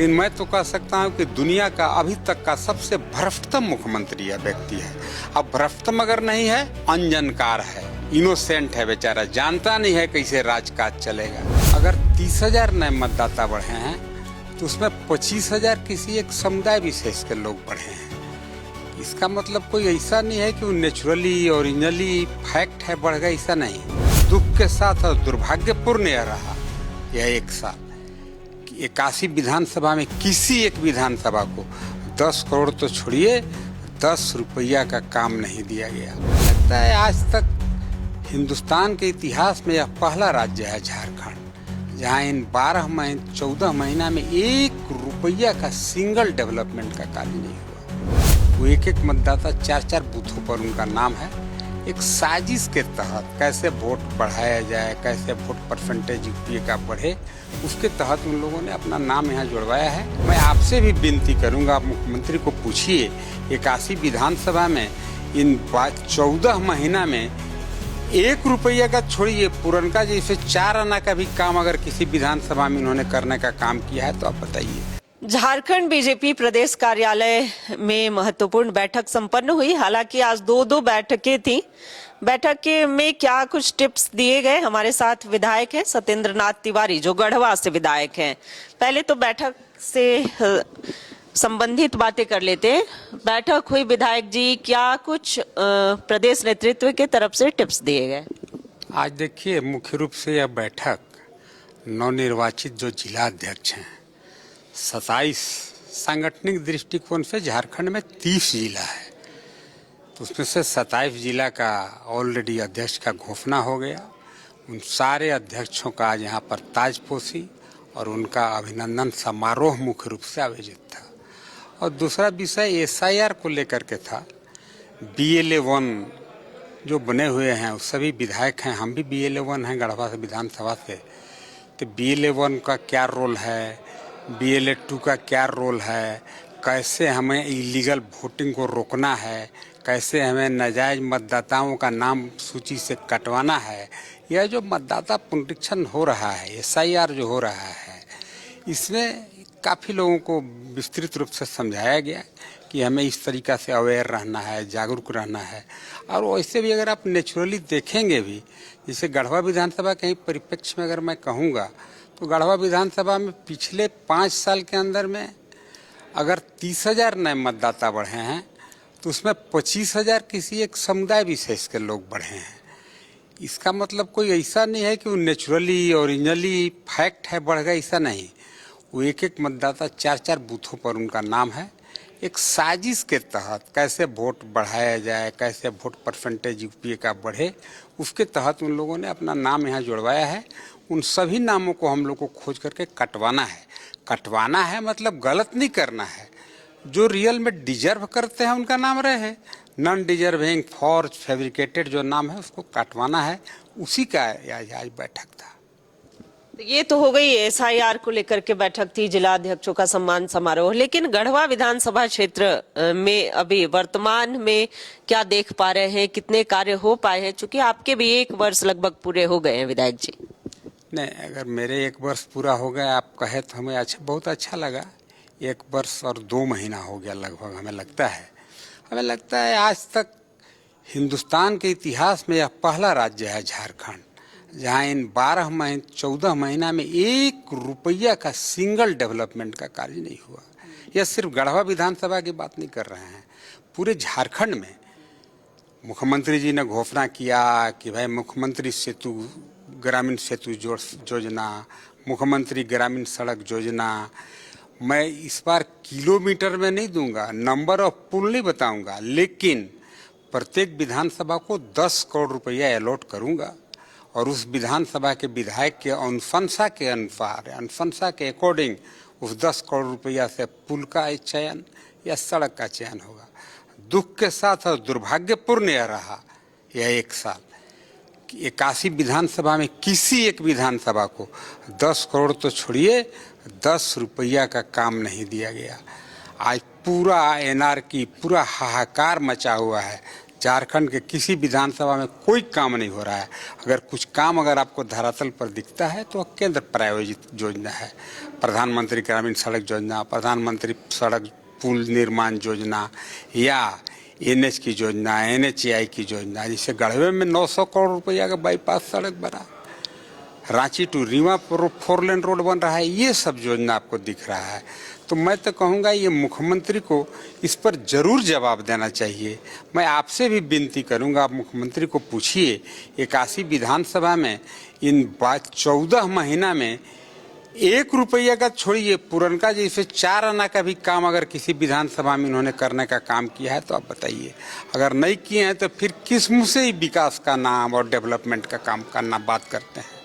लेकिन मैं तो कह सकता हूँ कि दुनिया का अभी तक का सबसे भ्रष्टतम मुख्यमंत्री यह व्यक्ति है। अब भ्रष्टतम अगर नहीं है, अनजानकार है, इनोसेंट है बेचारा, जानता नहीं है कैसे राजकाज चलेगा। अगर 30,000 नए मतदाता बढ़े हैं तो उसमें 25,000 किसी एक समुदाय विशेष के लोग बढ़े हैं। इसका मतलब कोई ऐसा नहीं है कि वो नेचुरली ओरिजिनली फैक्ट है बढ़ गया, ऐसा नहीं। दुख के साथ और दुर्भाग्यपूर्ण यह रहा यह एक साल कि 81 विधानसभा में किसी एक विधानसभा को 10 करोड़ तो छोड़िए 10 रुपया का काम नहीं दिया गया। लगता है आज तक हिंदुस्तान के इतिहास में यह पहला राज्य है झारखंड जहां इन 14 महीना में 1 रुपया का सिंगल डेवलपमेंट का कार्य नहीं हुआ। वो एक मतदाता 4 बूथों पर उनका नाम है। एक साजिश के तहत कैसे वोट बढ़ाया जाए, कैसे वोट परसेंटेज यूपीए का बढ़े, उसके तहत उन लोगों ने अपना नाम यहाँ जुड़वाया है। मैं आपसे भी विनती करूँगा, आप मुख्यमंत्री को पूछिए 81 विधानसभा में इन 14 महीना में 1 रुपया का छोड़िए, पुरनका जैसे 4 आना का भी काम अगर किसी विधानसभा में इन्होंने करने का काम किया है तो आप बताइए। झारखंड बीजेपी प्रदेश कार्यालय में महत्वपूर्ण बैठक संपन्न हुई। हालांकि आज दो बैठकें थी। बैठक में क्या कुछ टिप्स दिए गए, हमारे साथ विधायक हैं सत्येंद्र नाथ तिवारी जो गढ़वा से विधायक हैं। पहले तो बैठक से संबंधित बातें कर लेते हैं। बैठक हुई विधायक जी, क्या कुछ प्रदेश नेतृत्व के तरफ से टिप्स दिए गए? आज देखिए, मुख्य रूप से यह बैठक नवनिर्वाचित जो जिला अध्यक्ष हैं, 27 सांगठनिक दृष्टिकोण से झारखंड में 30 जिला है, तो उसमें से 27 जिला का ऑलरेडी अध्यक्ष का घोषणा हो गया। उन सारे अध्यक्षों का आज यहाँ पर ताजपोशी और उनका अभिनंदन समारोह मुख्य रूप से आयोजित था। और दूसरा विषय SIR को लेकर के था। BLA-1 जो बने हुए हैं, सभी विधायक हैं, हम भी BLA-1 हैं गढ़वा से विधानसभा से, तो BLA-1 का क्या रोल है, BLA-2 का क्या रोल है, कैसे हमें इलीगल वोटिंग को रोकना है, कैसे हमें नाजायज मतदाताओं का नाम सूची से कटवाना है। यह जो मतदाता पुनरीक्षण हो रहा है, SIR जो हो रहा है, इसमें काफ़ी लोगों को विस्तृत रूप से समझाया गया कि हमें इस तरीक़ा से अवेयर रहना है, जागरूक रहना है। और वैसे भी अगर आप नेचुरली देखेंगे भी, जैसे गढ़वा विधानसभा के परिप्रेक्ष्य में अगर मैं कहूँगा तो गढ़वा विधानसभा में पिछले 5 साल के अंदर में अगर 30,000 नए मतदाता बढ़े हैं तो उसमें 25,000 किसी एक समुदाय विशेष के लोग बढ़े हैं। इसका मतलब कोई ऐसा नहीं है कि वो नेचुरली ओरिजिनली फैक्ट है बढ़ गया, ऐसा नहीं। वो एक मतदाता 4 बूथों पर उनका नाम है। एक साजिश के तहत कैसे वोट बढ़ाया जाए, कैसे वोट परसेंटेज यूपीए का बढ़े, उसके तहत उन लोगों ने अपना नाम यहाँ जुड़वाया है। उन सभी नामों को हम लोग को खोज करके कटवाना है। कटवाना है मतलब गलत नहीं करना है। जो रियल में डिजर्व करते हैं उनका नाम रहे, नॉन डिजर्विंग फॉर्ज फैब्रिकेटेड जो नाम है उसको कटवाना है। उसी का आज बैठक था। ये तो हो गई SIR को लेकर के बैठक थी, जिला अध्यक्षों का सम्मान समारोह। लेकिन गढ़वा विधानसभा क्षेत्र में अभी वर्तमान में क्या देख पा रहे हैं, कितने कार्य हो पाए हैं? चूंकि आपके भी 1 वर्ष लगभग पूरे हो गए हैं विधायक जी। नहीं, अगर मेरे 1 वर्ष पूरा हो गया आप कहे तो हमें बहुत अच्छा लगा। 1 वर्ष और 2 महीना हो गया लगभग। हमें लगता है आज तक हिंदुस्तान के इतिहास में यह पहला राज्य है झारखंड जहां इन 14 महीना में 1 रुपया का सिंगल डेवलपमेंट का कार्य नहीं हुआ। यह सिर्फ गढ़वा विधानसभा की बात नहीं कर रहे हैं, पूरे झारखंड में मुख्यमंत्री जी ने घोषणा किया कि भाई मुख्यमंत्री सेतु ग्रामीण सेतु योजना, मुख्यमंत्री ग्रामीण सड़क योजना। मैं इस बार किलोमीटर में नहीं दूंगा, नंबर ऑफ पुल नहीं बताऊंगा, लेकिन प्रत्येक विधानसभा को 10 करोड़ रुपया अलॉट करूंगा और उस विधानसभा के विधायक के अनुशंसा के अनुसार, अनुशंसा के अकॉर्डिंग उस 10 करोड़ रुपया से पुल का चयन या सड़क का चयन होगा। दुख के साथ और दुर्भाग्यपूर्ण यह रहा यह एक साल कि 81 विधानसभा में किसी एक विधानसभा को 10 करोड़ तो छोड़िए 10 रुपया का काम नहीं दिया गया। आज पूरा एनआरकी, पूरा हाहाकार मचा हुआ है झारखंड के किसी विधानसभा में कोई काम नहीं हो रहा है। अगर कुछ काम अगर आपको धरातल पर दिखता है तो केंद्र प्रायोजित योजना है। प्रधानमंत्री ग्रामीण सड़क योजना, प्रधानमंत्री सड़क पुल निर्माण योजना या एनएच की योजना, एनएचएआई की योजना। जैसे गढ़वे में 900 करोड़ रुपया का बाईपास सड़क बना, Ranchi to Rewa 4 lane road बन रहा है, ये सब योजना आपको दिख रहा है। तो मैं तो कहूँगा ये मुख्यमंत्री को इस पर जरूर जवाब देना चाहिए। मैं आपसे भी विनती करूँगा, आप मुख्यमंत्री को पूछिए 81 विधानसभा में इन 14 महीना में 1 रुपया का छोड़िए, पुरनका जैसे 4 आना का भी काम अगर किसी विधानसभा में इन्होंने करने का काम किया है तो आप बताइए। अगर नहीं किए हैं तो फिर किस मुँह से ही विकास का नाम और डेवलपमेंट का काम करना बात करते हैं।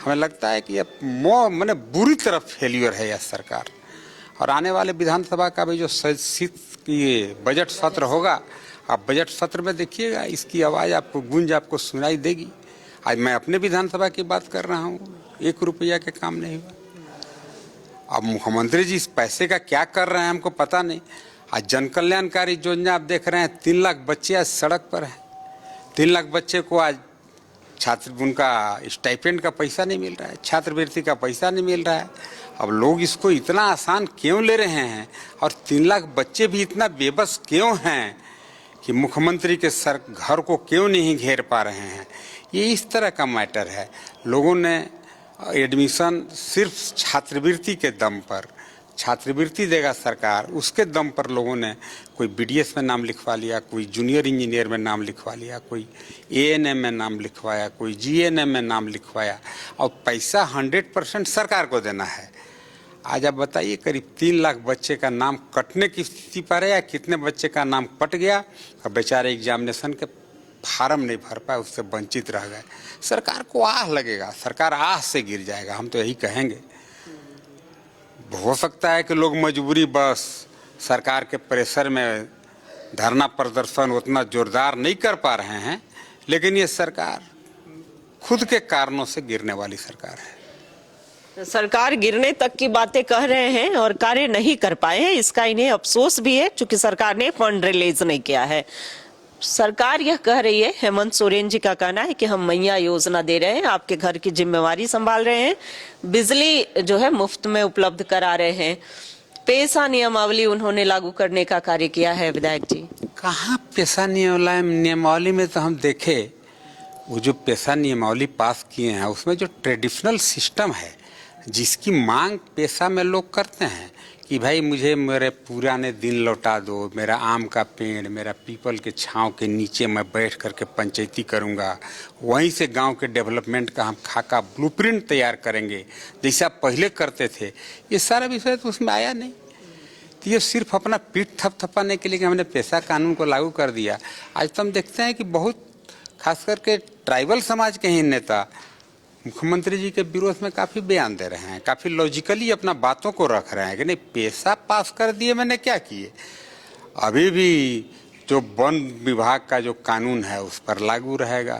हमें लगता है कि ये मैंने बुरी तरह फेलियर है यह सरकार। और आने वाले विधानसभा का भी जो ये बजट सत्र होगा, आप बजट सत्र में देखिएगा, इसकी आवाज़ आपको गूंज आपको सुनाई देगी। आज मैं अपने विधानसभा की बात कर रहा हूँ, 1 रुपया के काम नहीं हुआ। अब मुख्यमंत्री जी इस पैसे का क्या कर रहे हैं हमको पता नहीं। आज जन कल्याणकारी योजना आप देख रहे हैं, 3 लाख बच्चे आज सड़क पर हैं। 3 लाख बच्चे को आज छात्र उनका स्टाइपेंड का पैसा नहीं मिल रहा है, छात्रवृत्ति का पैसा नहीं मिल रहा है। अब लोग इसको इतना आसान क्यों ले रहे हैं और 3 लाख बच्चे भी इतना बेबस क्यों हैं कि मुख्यमंत्री के सर घर को क्यों नहीं घेर पा रहे हैं। ये इस तरह का मैटर है। लोगों ने एडमिशन सिर्फ छात्रवृत्ति के दम पर, छात्रवृत्ति देगा सरकार, उसके दम पर लोगों ने कोई बीडीएस में नाम लिखवा लिया, कोई जूनियर इंजीनियर में नाम लिखवा लिया, कोई एएनएम में नाम लिखवाया, कोई जीएनएम में नाम लिखवाया और पैसा 100% सरकार को देना है। आज आप बताइए, करीब 3 लाख बच्चे का नाम कटने की स्थिति पर है या कितने बच्चे का नाम कट गया और बेचारे एग्जामिनेशन के फार्म नहीं भर पाए, उससे वंचित रह गए। सरकार को आह लगेगा, सरकार आह से गिर जाएगा, हम तो यही कहेंगे। हो सकता है कि लोग मजबूरी बस सरकार के प्रेशर में धरना प्रदर्शन उतना जोरदार नहीं कर पा रहे हैं, लेकिन ये सरकार खुद के कारणों से गिरने वाली सरकार है। सरकार गिरने तक की बातें कह रहे हैं और कार्य नहीं कर पाए हैं, इसका इन्हें अफसोस भी है क्योंकि सरकार ने फंड रिलीज नहीं किया है। सरकार यह कह रही है, हेमंत सोरेन जी का कहना है कि हम मैया योजना दे रहे हैं, आपके घर की जिम्मेवारी संभाल रहे हैं, बिजली जो है मुफ्त में उपलब्ध करा रहे हैं, पेशा नियमावली उन्होंने लागू करने का कार्य किया है। विधायक जी, कहाँ पेशा नियमावली में तो हम देखे, वो जो पेशा नियमावली पास किए हैं उसमें जो ट्रेडिशनल सिस्टम है, जिसकी मांग पेशा में लोग करते हैं कि भाई मुझे मेरे पुराने दिन लौटा दो, मेरा आम का पेड़, मेरा पीपल के छांव के नीचे मैं बैठ करके पंचायती करूंगा, वहीं से गांव के डेवलपमेंट का हम खाका ब्लूप्रिंट तैयार करेंगे जैसा पहले करते थे। ये सारा विषय तो उसमें आया नहीं। तो ये सिर्फ अपना पीठ थपथपाने के लिए कि हमने पेशा कानून को लागू कर दिया। आज तो हम देखते हैं कि बहुत खास करके ट्राइबल समाज के ही नेता मुख्यमंत्री जी के विरोध में काफ़ी बयान दे रहे हैं, काफ़ी लॉजिकली अपना बातों को रख रहे हैं कि नहीं पैसा पास कर दिए मैंने क्या किए। अभी भी जो वन विभाग का जो कानून है उस पर लागू रहेगा,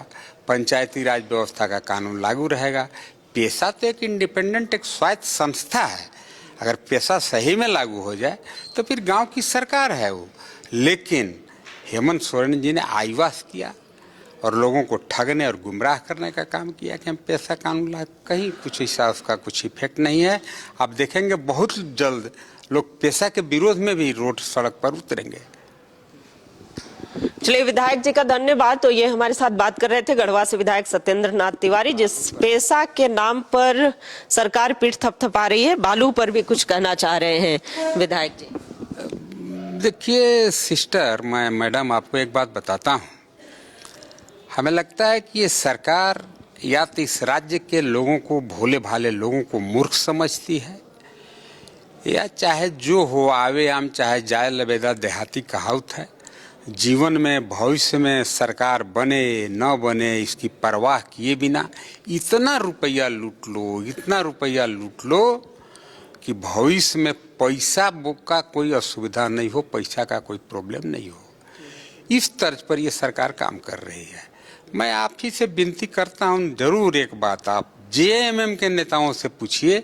पंचायती राज व्यवस्था का कानून लागू रहेगा। पैसा तो एक इंडिपेंडेंट, एक स्वायत्त संस्था है। अगर पैसा सही में लागू हो जाए तो फिर गाँव की सरकार है वो। लेकिन हेमंत सोरेन जी ने आईवास किया और लोगों को ठगने और गुमराह करने का काम किया कि हम पैसा कानून ला, कहीं कुछ ऐसा उसका कुछ इफेक्ट नहीं है। आप देखेंगे बहुत जल्द लोग पैसा के विरोध में भी रोड सड़क पर उतरेंगे। चलिए, विधायक जी का धन्यवाद। तो ये हमारे साथ बात कर रहे थे गढ़वा से विधायक सत्येंद्र नाथ तिवारी, जिस पैसा के नाम पर सरकार पीठ थपथपा रही है, बालू पर भी कुछ कहना चाह रहे हैं विधायक जी। देखिए सिस्टर, मैं मैडम आपको एक बात बताता हूँ। हमें लगता है कि ये सरकार या तो इस राज्य के लोगों को, भोले भाले लोगों को मूर्ख समझती है, या चाहे जो हो आवे आम चाहे जाए लबेदा देहाती कहावत है। जीवन में भविष्य में सरकार बने न बने इसकी परवाह किए बिना इतना रुपया लूट लो, इतना रुपया लूट लो कि भविष्य में पैसा का कोई असुविधा नहीं हो, पैसा का कोई प्रॉब्लम नहीं हो। इस तर्ज पर ये सरकार काम कर रही है। मैं आप ही से विनती करता हूं, जरूर एक बात आप जेएमएम के नेताओं से पूछिए।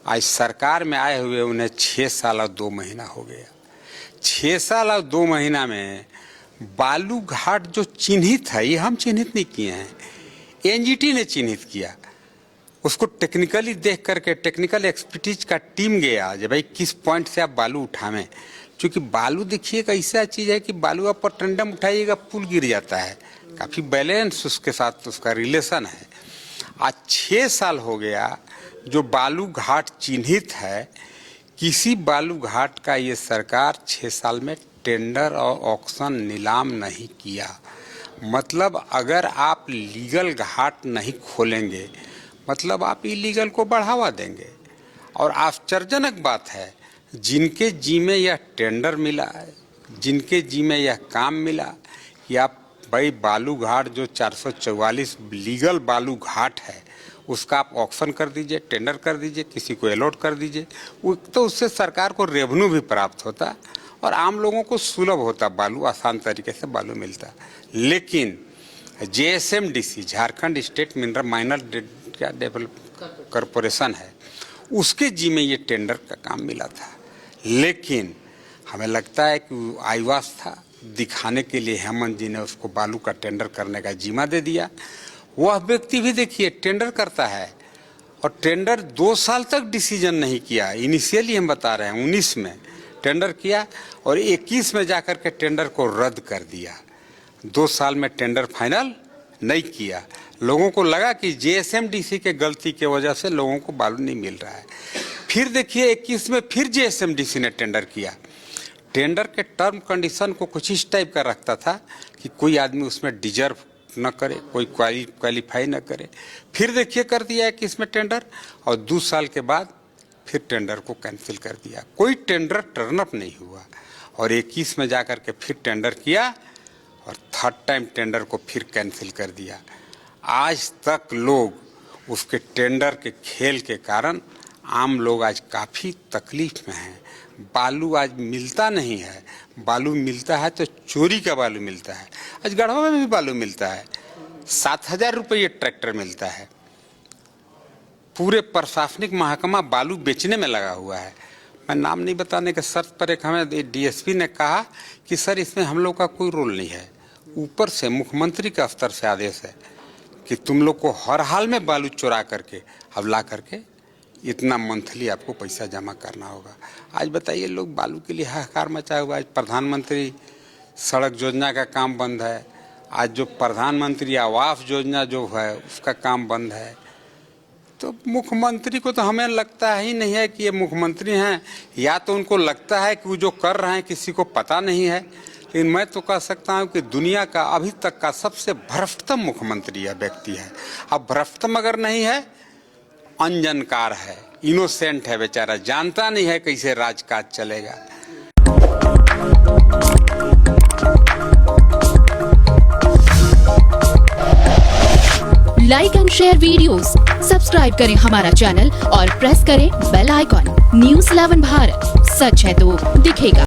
आज सरकार में आए हुए उन्हें 6 साल और 2 महीना हो गया। 6 साल और 2 महीना में बालू घाट जो चिन्हित है, ये हम चिन्हित नहीं किए हैं, एनजीटी ने चिन्हित किया। उसको टेक्निकली देख करके टेक्निकल एक्सपर्टीज का टीम गया जब भाई किस पॉइंट से आप बालू उठावें, क्योंकि बालू देखिए एक ऐसा चीज़ है कि बालू आप पर टंडम उठाइएगा पुल गिर जाता है, काफ़ी बैलेंस उसके साथ उसका रिलेशन है। आज 6 साल हो गया जो बालू घाट चिन्हित है, किसी बालू घाट का ये सरकार 6 साल में टेंडर और ऑक्शन नीलाम नहीं किया। मतलब अगर आप लीगल घाट नहीं खोलेंगे मतलब आप इलीगल को बढ़ावा देंगे। और आश्चर्यजनक बात है, जिनके जी में यह टेंडर मिला है, जिनके जी में यह काम मिला कि आप भाई बालू घाट जो 444 लीगल बालू घाट है उसका आप ऑक्शन कर दीजिए, टेंडर कर दीजिए, किसी को अलॉट कर दीजिए, तो उससे सरकार को रेवेन्यू भी प्राप्त होता और आम लोगों को सुलभ होता, बालू आसान तरीके से बालू मिलता। लेकिन JSMDC Jharkhand state mineral minor develop corporation है, उसके जी में ये टेंडर का काम मिला था। लेकिन हमें लगता है कि आईवास था, दिखाने के लिए हेमंत जी ने उसको बालू का टेंडर करने का जिम्मा दे दिया। वह व्यक्ति भी देखिए टेंडर करता है और टेंडर 2 साल तक डिसीजन नहीं किया। इनिशियली हम बता रहे हैं 19 में टेंडर किया और 21 में जाकर के टेंडर को रद्द कर दिया। 2 साल में टेंडर फाइनल नहीं किया। लोगों को लगा कि JSMDC के गलती के वजह से लोगों को बालू नहीं मिल रहा है। फिर देखिए 21 में फिर JSMDC ने टेंडर किया। टेंडर के टर्म कंडीशन को कुछ इस टाइप का रखता था कि कोई आदमी उसमें डिजर्व न करे, कोई क्वालिफाई न करे। फिर देखिए कर दिया 21 में टेंडर और 2 साल के बाद फिर टेंडर को कैंसिल कर दिया। कोई टेंडर टर्नअप नहीं हुआ और 21 में जाकर के फिर टेंडर किया और 3rd टाइम टेंडर को फिर कैंसिल कर दिया। आज तक लोग उसके टेंडर के खेल के कारण आम लोग आज काफ़ी तकलीफ में हैं। बालू आज मिलता नहीं है, बालू मिलता है तो चोरी का बालू मिलता है। आज गढ़वा में भी बालू मिलता है, 7,000 रुपये ट्रैक्टर मिलता है। पूरे प्रशासनिक महकमा बालू बेचने में लगा हुआ है। मैं नाम नहीं बताने के शर्त पर एक हमें DSP ने कहा कि सर इसमें हम लोग का कोई रोल नहीं है, ऊपर से मुख्यमंत्री का स्तर से आदेश है कि तुम लोग को हर हाल में बालू चुरा करके अब ला करके इतना मंथली आपको पैसा जमा करना होगा। आज बताइए लोग बालू के लिए हाहाकार मचाया हुआ है। आज प्रधानमंत्री सड़क योजना का काम बंद है, आज जो प्रधानमंत्री आवास योजना जो है उसका काम बंद है। तो मुख्यमंत्री को तो हमें लगता ही नहीं है कि ये मुख्यमंत्री हैं, या तो उनको लगता है कि वो जो कर रहे हैं किसी को पता नहीं है। लेकिन मैं तो कह सकता हूँ कि दुनिया का अभी तक का सबसे भ्रष्टतम मुख्यमंत्री यह व्यक्ति है। अब भ्रष्टतम अगर नहीं है, अनजानकार है, इनोसेंट है बेचारा, जानता नहीं है कैसे राजकाज चलेगा। Like and share videos, subscribe करें हमारा चैनल और प्रेस करें बेल आइकॉन। News 11 भारत, सच है तो दिखेगा।